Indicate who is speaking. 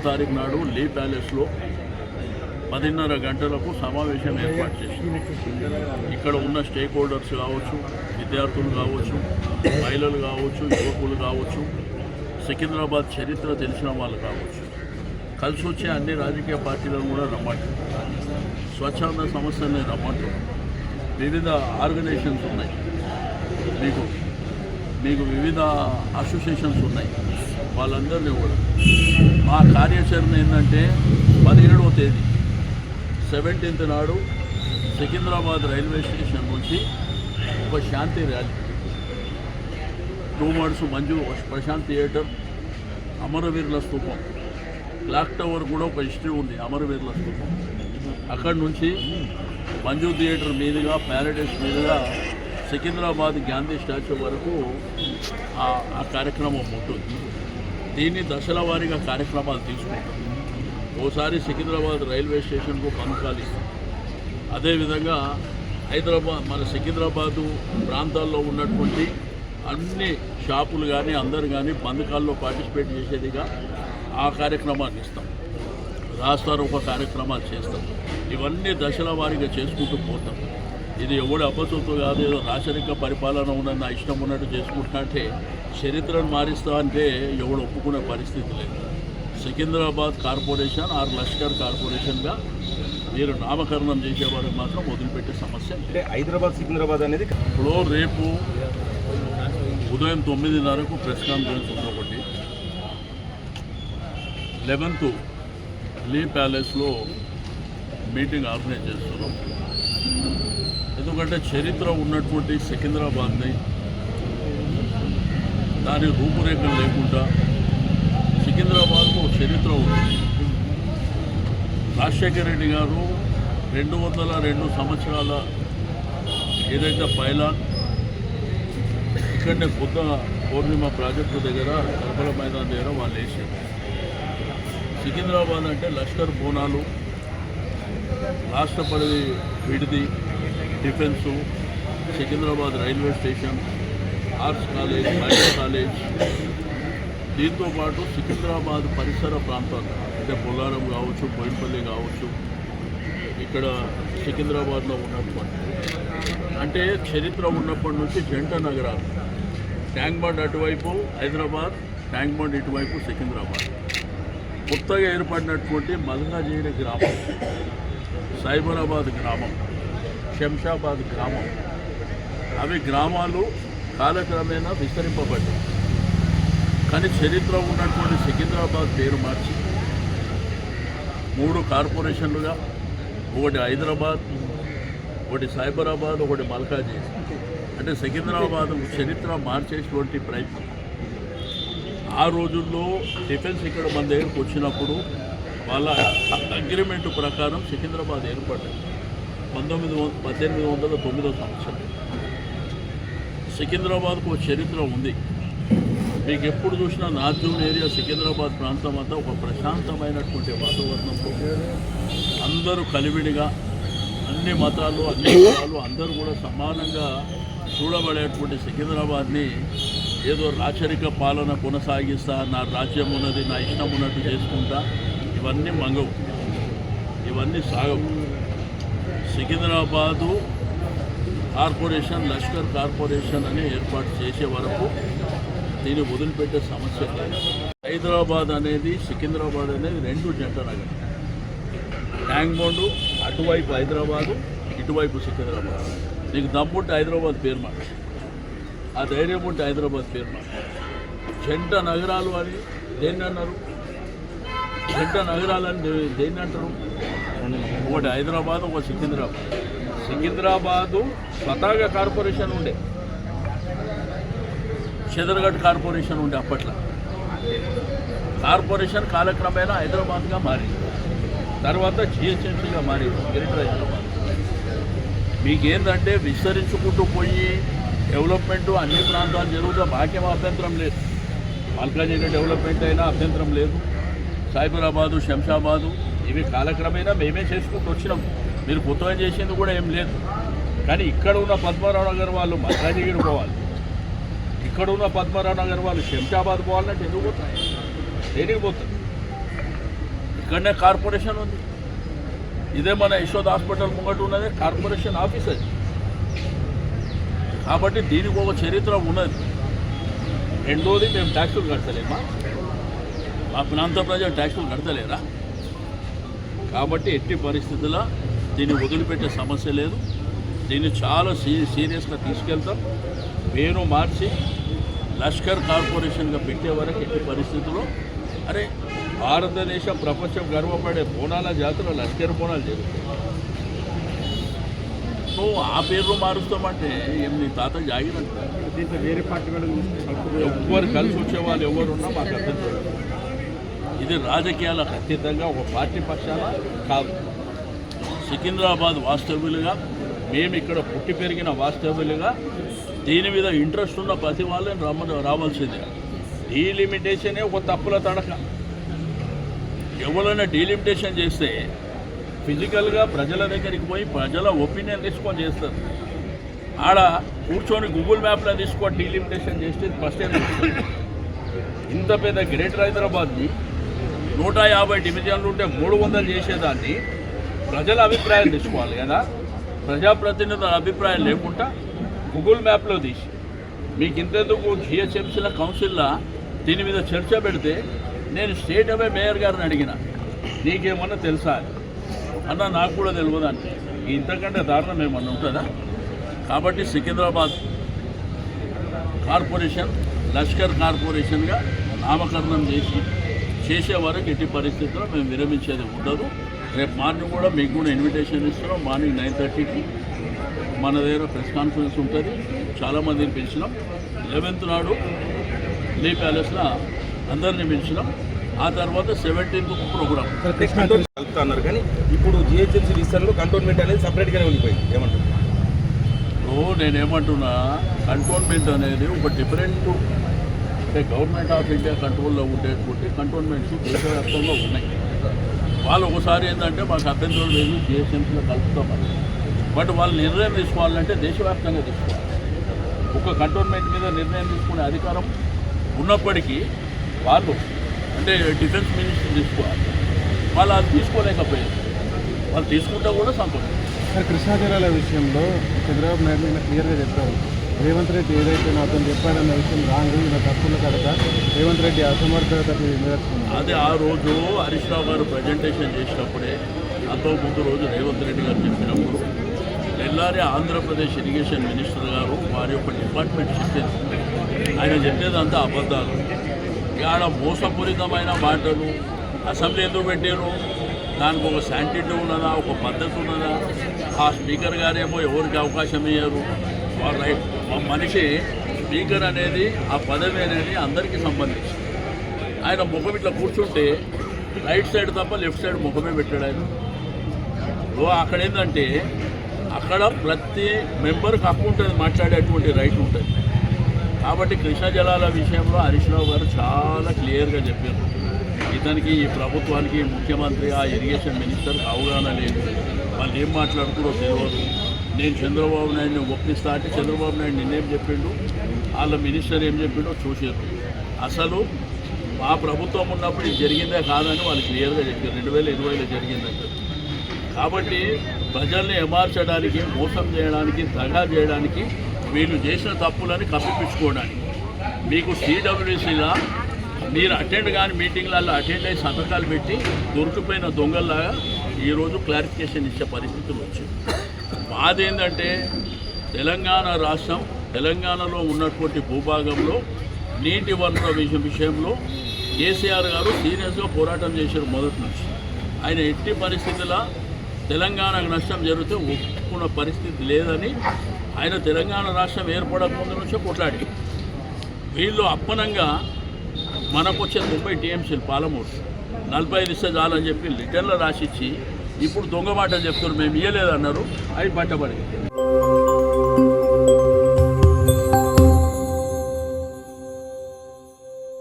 Speaker 1: తారీఖు నాడు లీ ప్యాలెస్లో 10:30 గంటలకు సమావేశం ఏర్పాటు చేసి ఇక్కడ ఉన్న స్టేక్ హోల్డర్స్ కావచ్చు, విద్యార్థులు కావచ్చు, మహిళలు కావచ్చు, యువకులు కావచ్చు, సికింద్రాబాద్ చరిత్ర తెలిసిన వాళ్ళు కావచ్చు, కలిసి వచ్చే అన్ని రాజకీయ పార్టీలను కూడా రమ్మంటారు, స్వచ్ఛంద సంస్థల్ని రమ్మంటారు, వివిధ ఆర్గనైజేషన్స్ ఉన్నాయి, మీకు వివిధ అసోసియేషన్స్ ఉన్నాయి, వాళ్ళందరినీ కూడా మా కార్యాచరణ ఏంటంటే 17వ తేదీ 17th నాడు సికింద్రాబాద్ రైల్వే స్టేషన్ నుంచి ఒక శాంతి rally, 2 months Manju Prashanth theatre, అమరవీరుల స్తూపం, క్లాక్ టవర్ కూడా ఒక హిస్టరీ ఉంది అమరవీరుల స్తూపం, అక్కడి నుంచి మంజు థియేటర్ మీదుగా ప్యారడైస్ మీదుగా సికింద్రాబాద్ గాంధీ స్టాచ్యూ వరకు ఆ కార్యక్రమం ఉంటుంది. దీన్ని దశల వారీగా కార్యక్రమాలు తీసుకుంటాం. ఓసారి సికింద్రాబాద్ రైల్వే స్టేషన్కు పంపకాలు ఇస్తాం. అదేవిధంగా మన సికింద్రాబాదు ప్రాంతాల్లో ఉన్నటువంటి అన్ని షాపులు కానీ అందరు కానీ బంధకాల్లో పార్టిసిపేట్ చేసేదిగా ఆ కార్యక్రమాన్ని ఇస్తాం. రాస్తారు ఒక కార్యక్రమాలు చేస్తాం. ఇవన్నీ దశల వారీగా చేసుకుంటూ పోతాం. ఇది ఎవడు అబ్బసొత్తు కాదు, ఏదో రాచరిక పరిపాలన ఉన్న నా ఇష్టం ఉన్నట్టు చేసుకుంటా అంటే చరిత్రను మారిస్తా అంటే ఎవడు ఒప్పుకునే పరిస్థితి లేదు. సికింద్రాబాద్ కార్పొరేషన్ ఆర్ లష్కర్ కార్పొరేషన్గా మీరు నామకరణం చేసేవారికి మాత్రం వదిలిపెట్టే సమస్య
Speaker 2: అంటే హైదరాబాద్ సికింద్రాబాద్ అనేది
Speaker 1: ఇప్పుడు రేపు ఉదయం 9:30కు ప్రెస్ కాన్ఫరెన్స్ ఉంది. ఒకటి 11th లీ ప్యాలెస్లో మీటింగ్ ఆర్గనైజ్ చేస్తున్నాం. ఎందుకంటే చరిత్ర ఉన్నటువంటి సికింద్రాబాద్ని దాని రూపురేఖలు లేకుండా సికింద్రాబాద్కు చరిత్ర ఉంది. రాజశేఖర రెడ్డి గారు 202 సంవత్సరాల ఏదైతే పైలాన్ ఇక్కడనే బుద్ధ పౌర్ణిమ ప్రాజెక్టు దగ్గర కర్బల మైదాన్ దగ్గర వాళ్ళు వేసారు. సికింద్రాబాద్ అంటే లష్కర్ బోనాలు, రాష్ట్రపతి విడిది, defence, Secunderabad railway station, arts college, medical college, దీంతోపాటు సికింద్రాబాద్ పరిసర ప్రాంతాలు అంటే బొల్లారం కావచ్చు, బోయినపల్లి కావచ్చు, ఇక్కడ సికింద్రాబాద్లో ఉన్నటువంటి అంటే చరిత్ర ఉన్నప్పటి నుంచి జంట నగరాలు, ట్యాంక్ బండ్ అటువైపు హైదరాబాద్, ట్యాంక్ బండ్ ఇటువైపు సికింద్రాబాద్, కొత్తగా ఏర్పడినటువంటి మల్కాజిగిరి గ్రామం, సైబరాబాద్ గ్రామం, శంషాబాద్ గ్రామం, అవి గ్రామాలు కాలక్రమేణా విస్తరింపబడ్డాయి. కానీ చరిత్ర ఉన్నటువంటి సికింద్రాబాద్ పేరు మార్చి 3 కార్పొరేషన్లుగా, ఒకటి హైదరాబాద్, ఒకటి సైబరాబాద్, ఒకటి మల్కాజిగిరి, అంటే సికింద్రాబాద్ చరిత్ర మార్చేటువంటి ప్రయత్నం. ఆ రోజుల్లో డిఫెన్స్ ఇక్కడ మన దగ్గరకు వచ్చినప్పుడు వాళ్ళ అగ్రిమెంట్ ప్రకారం సికింద్రాబాద్ ఏర్పడ్డాయి 1809 సంవత్సరం. సికింద్రాబాద్కు ఒక చరిత్ర ఉంది. మీకు ఎప్పుడు చూసినా నార్త్ జోన్ ఏరియా సికింద్రాబాద్ ప్రాంతం అంతా ఒక ప్రశాంతమైనటువంటి వాతావరణంలో అందరూ కలివిడిగా అన్ని మతాలు అన్ని కులాలు అందరూ కూడా సమానంగా చూడబడేటువంటి సికింద్రాబాద్ని ఏదో రాచరిక పాలన కొనసాగిస్తా, నా రాజ్యం ఉన్నది, నా ఇష్టం ఉన్నట్టు చేసుకుంటా, ఇవన్నీ మంగవు, ఇవన్నీ సాగవు. సికింద్రాబాదు కార్పొరేషన్ లష్కర్ కార్పొరేషన్ అని ఏర్పాటు చేసే వరకు దీన్ని వదిలిపెట్టే సమస్య లేదు. హైదరాబాద్ అనేది సికింద్రాబాద్ అనేది 2 జంట నగరం. ట్యాంక్ బండ్ అటువైపు హైదరాబాదు, ఇటువైపు సికింద్రాబాద్. నీకు దమ్ముంటే హైదరాబాద్ పేరు మాట, ఆ ధైర్యం ఉంటే హైదరాబాద్ పేరు మాట. జంట నగరాలు అని దేన్ని అన్నారు? జంట నగరాలని దేన్ని అంటారు? ఒకటి హైదరాబాద్, ఒక సికింద్రాబాద్. సికింద్రాబాదు స్వతహాగా కార్పొరేషన్ ఉండే, షెదర్ఘట్ కార్పొరేషన్ ఉండే అప్పట్లో. కార్పొరేషన్ కాలక్రమేణా హైదరాబాద్గా మారింది, తర్వాత జిహెచ్ఎంసీగా మారింది గ్రేటర్ హైదరాబాద్. మీకేందంటే విస్తరించుకుంటూ పోయి డెవలప్మెంటు అన్ని ప్రాంతాలు జరుగుతా మాకేం అభ్యంతరం లేదు. మల్కాజిగిరి డెవలప్మెంట్ అయినా అభ్యంతరం లేదు. సైబరాబాదు, శంషాబాదు ఇవి కాలక్రమేణా మేమే చేసుకుంటూ వచ్చినాం. మీరు కొత్తగా చేసింది కూడా ఏం లేదు. కానీ ఇక్కడ ఉన్న పద్మారావు నగర్ వాళ్ళు మల్కాజిగిరి పోవాలి, ఇక్కడ ఉన్న పద్మారావు నగర్ వాళ్ళు శంషాబాద్ పోవాలంటే ఎందుకు పోతారు? దేనికి పోతారు? ఇక్కడనే కార్పొరేషన్ ఉంది. ఇదే మన యశోద్ హాస్పిటల్ ముంగట ఉన్నదే కార్పొరేషన్ ఆఫీస్ అది. కాబట్టి దీనికి ఒక చరిత్ర ఉన్నది. రెండోది మేము ట్యాక్సులు కడతలేమా? మా ప్రాంత ప్రజలు ట్యాక్సులు కడతలేరా? కాబట్టి ఎట్టి పరిస్థితుల్లో దీన్ని వదిలిపెట్టే సమస్య లేదు. దీన్ని చాలా సీరియస్గా తీసుకెళ్తాం. పేరు మార్చి లష్కర్ కార్పొరేషన్గా పెట్టే వరకు ఎట్టి పరిస్థితుల్లో అరే భారతదేశం ప్రపంచం గర్వపడే బోనాల జాతర లష్కర్ బోనాలు జరుగుతాయి. నువ్వు ఆ పేరు మారుస్తామంటే ఏం నీ తాత జాగినట్టు.
Speaker 2: దీంట్లో వేరే పార్టీ
Speaker 1: ఎవ్వరు కలిసి వచ్చేవాళ్ళు ఎవరున్నా మాకు అర్థం కాదు. ఇది రాజకీయాలకు అతీతంగా ఒక పార్టీ పక్షాన కాదు. సికింద్రాబాద్ వాస్తవ్యులుగా మేము ఇక్కడ పుట్టి పెరిగిన వాస్తవ్యులుగా దీని మీద ఇంట్రెస్ట్ ఉన్న ప్రతి వాళ్ళని రావాల్సిందే. డీలిమిటేషనే ఒక తప్పుల తడక. ఎవరైనా డీలిమిటేషన్ చేస్తే ఫిజికల్గా ప్రజల దగ్గరికి పోయి ప్రజల ఒపీనియన్ తీసుకొని చేస్తారు. ఆడ కూర్చొని గూగుల్ మ్యాప్లో తీసుకొని డీలిమిటేషన్ చేస్తే ఫస్ట్ టైం. ఇంత పెద్ద గ్రేటర్ హైదరాబాద్ని 150 డివిజన్లు ఉంటే 300 చేసేదాన్ని ప్రజల అభిప్రాయం తీసుకోవాలి కదా. ప్రజాప్రతినిధుల అభిప్రాయం లేకుండా గూగుల్ మ్యాప్లో తీసి మీకు ఇంతెందుకు జిహెచ్ఎంసీల కౌన్సిల్లో దీని మీద చర్చ పెడితే నేను స్టేట్ అవే మేయర్ గారిని అడిగిన, నీకేమన్నా తెలుసా అన్న? నాకు కూడా తెలియదు అంటే ఇంతకంటే దారుణం ఏమన్నా ఉంటుందా? కాబట్టి సికింద్రాబాద్ కార్పొరేషన్ లష్కర్ కార్పొరేషన్గా నామకరణం చేసే వరకు ఎట్టి పరిస్థితుల్లో మేము విరమించేది ఉండదు. రేపు మార్నింగ్ కూడా మీకు కూడా ఇన్విటేషన్ ఇస్తున్నాం. మార్నింగ్ 9:30కి మన దగ్గర ప్రెస్ కాన్ఫరెన్స్ ఉంటుంది. చాలామందిని పిలిచినాం. 11th నాడు లీ ప్యాలెస్లో అందరినీ పిలిచినాం. ఆ తర్వాత 17th ప్రోగ్రాం
Speaker 2: కలుపుతున్నారు. కానీ ఇప్పుడు జిహెచ్ఎంసీ విషయంలో కంటోన్మెంట్ అనేది సపరేట్గానే ఉండిపోయింది. ఏమంటారు?
Speaker 1: నేనేమంటున్నా, కంటోన్మెంట్ అనేది ఒక డిఫరెంట్ అంటే గవర్నమెంట్ ఆఫ్ ఇండియా కంట్రోల్లో ఉండేటువంటి కంటోన్మెంట్స్ దేశవ్యాప్తంగా ఉన్నాయి. వాళ్ళు ఒకసారి ఏంటంటే మాకు అభ్యంతరం లేదు జిహెచ్ఎంసీలో కలుపుతామని. బట్ వాళ్ళు నిర్ణయం తీసుకోవాలంటే దేశవ్యాప్తంగా తీసుకోవాలి. ఒక కంటోన్మెంట్ మీద నిర్ణయం తీసుకునే అధికారం ఉన్నప్పటికీ వాళ్ళు అంటే డిఫెన్స్ మినిస్టర్ తీసుకోవాలి. వాళ్ళు అది తీసుకోలేకపోయారు. వాళ్ళు తీసుకుంటా కూడా సంతోషం.
Speaker 3: సార్, కృష్ణా జిల్లాల విషయంలో చంద్రబాబు నాయుడు మీద క్లియర్గా చెప్పారు. రేవంత్ రెడ్డి ఏదైతే అతను చెప్పాడన్న విషయం రాంగ్, ఇలా తప్పుల కనుక రేవంత్ రెడ్డి అసమర్థతకు నిదర్శనం.
Speaker 1: అదే ఆ రోజు హరీష్ రావు గారు ప్రజెంటేషన్ చేసినప్పుడే అంతో ముందు రోజు రేవంత్ రెడ్డి గారు చెప్పినప్పుడు తెల్లారి ఆంధ్రప్రదేశ్ ఇరిగేషన్ మినిస్టర్ గారు వారి యొక్క డిపార్ట్మెంట్ చెప్పింది. ఆయన చెప్పేదంతా అబద్ధాలు. ఆడ మోసపూరితమైన మాటలు. అసెంబ్లీ ఎందుకు పెట్టారు? దానికి ఒక శాంటిటీ ఉన్నదా, ఒక పద్ధతి ఉన్నదా? ఆ స్పీకర్ గారేమో ఎవరికి అవకాశం ఇయ్యారు. రైట్ మనిషి స్పీకర్ అనేది ఆ పదవి అనేది అందరికీ సంబంధించి. ఆయన ముఖం ఇట్లా కూర్చుంటే రైట్ సైడ్ తప్ప లెఫ్ట్ సైడ్ ముఖమే పెట్టాడు ఆయన. అక్కడ ఏంటంటే అక్కడ ప్రతి మెంబర్కి హక్కు ఉంటుంది, మాట్లాడేటువంటి రైట్ ఉంటుంది. కాబట్టి కృష్ణా జలాల విషయంలో హరీష్ రావు గారు చాలా క్లియర్గా చెప్పారు. ఇతనికి ఈ ప్రభుత్వానికి ముఖ్యమంత్రి ఆ ఇరిగేషన్ మినిస్టర్కి అవగాహన లేదు. వాళ్ళు ఏం మాట్లాడుతారో తెలియదు. నేను చంద్రబాబు నాయుడిని ఒప్పిస్తా అంటే చంద్రబాబు నాయుడు నిన్నేం చెప్పిండు, వాళ్ళ మినిస్టర్ ఏం చెప్పిండో చూసారు. అసలు మా ప్రభుత్వం ఉన్నప్పుడు ఇది జరిగిందే కాదని వాళ్ళు క్లియర్గా చెప్పారు. 2020లో జరిగిందంటే. కాబట్టి ప్రజల్ని ఏమార్చడానికి, మోసం చేయడానికి, దగా చేయడానికి, వీళ్ళు చేసిన తప్పులని కప్పిపించుకోవడానికి మీకు సిడబ్ల్యూసీలా మీరు అటెండ్ కాని మీటింగ్లలో అటెండ్ అయ్యి సంతకాలు పెట్టి దొరికిపోయిన దొంగల్లాగా ఈరోజు క్లారిఫికేషన్ ఇచ్చే పరిస్థితులు వచ్చింది. మాదేంటంటే తెలంగాణ రాష్ట్రం, తెలంగాణలో ఉన్నటువంటి భూభాగంలో నీటి వనరుల విషయంలో కేసీఆర్ గారు సీరియస్గా పోరాటం చేశారు మొదటి నుంచి. ఆయన ఎట్టి పరిస్థితుల్లో తెలంగాణకు నష్టం జరిగితే ఒప్పుకున్న పరిస్థితి లేదని ఆయన తెలంగాణ రాష్ట్రం ఏర్పడక ముందు నుంచే కొట్లాడి వీళ్ళు అప్పనంగా మనకు వచ్చే 90 టీఎంసీలు పాలమూరు 45 ఇస్తే చాలని చెప్పి రిటర్న్లో రాసిచ్చి ఇప్పుడు దొంగ మాటలు చెప్తున్నారు. మేము ఇయ్యలేదన్నారు. అవి పట్టబడి